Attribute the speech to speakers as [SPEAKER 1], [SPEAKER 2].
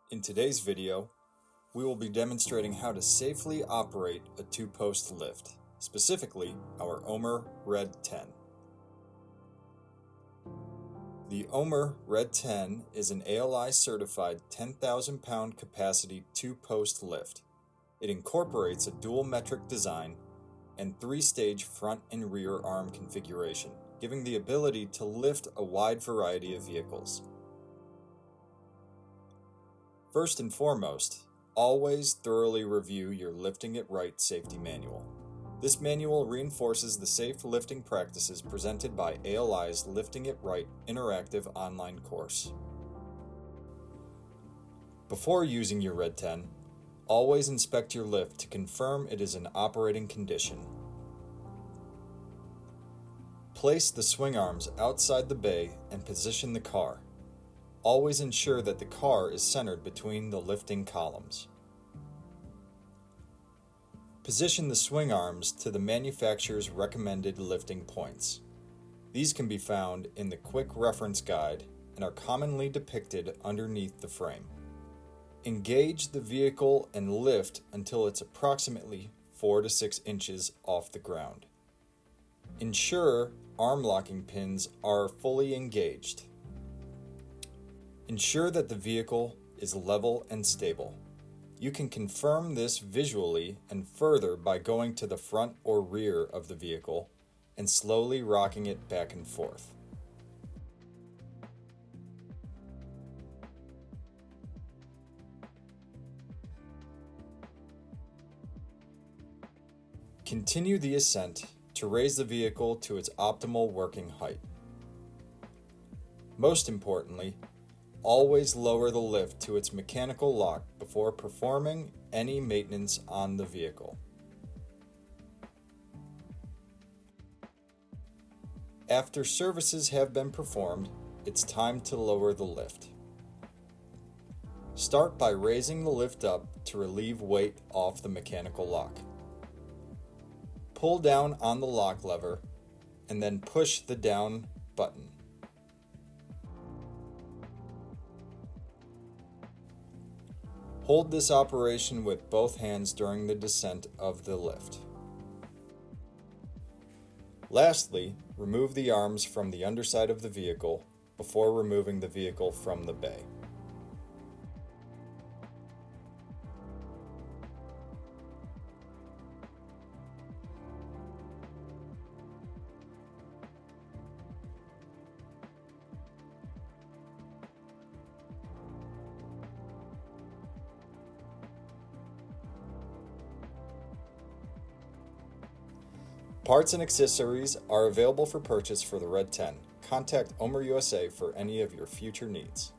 [SPEAKER 1] In today's video, we will be demonstrating how to safely operate a two-post lift, specifically our OMER RED 10. The OMER RED 10 is an ALI certified 10,000 pound capacity two-post lift. It incorporates a dual metric design and three-stage front and rear arm configuration, giving the ability to lift a wide variety of vehicles. First and foremost, always thoroughly review your Lifting It Right safety manual. This manual reinforces the safe lifting practices presented by ALI's Lifting It Right interactive online course. Before using your Red 10, always inspect your lift to confirm it is in operating condition. Place the swing arms outside the bay and position the car. Always ensure that the car is centered between the lifting columns. Position the swing arms to the manufacturer's recommended lifting points. These can be found in the quick reference guide and are commonly depicted underneath the frame. Engage the vehicle and lift until it's approximately 4 to 6 inches off the ground. Ensure arm locking pins are fully engaged. Ensure that the vehicle is level and stable. You can confirm this visually and further by going to the front or rear of the vehicle and slowly rocking it back and forth. Continue the ascent to raise the vehicle to its optimal working height. Most importantly, always lower the lift to its mechanical lock before performing any maintenance on the vehicle. After services have been performed, it's time to lower the lift. Start by raising the lift up to relieve weight off the mechanical lock. Pull down on the lock lever and then push the down button. Hold this operation with both hands during the descent of the lift. Lastly, remove the arms from the underside of the vehicle before removing the vehicle from the bay. Parts and accessories are available for purchase for the Red 10. Contact OMER USA for any of your future needs.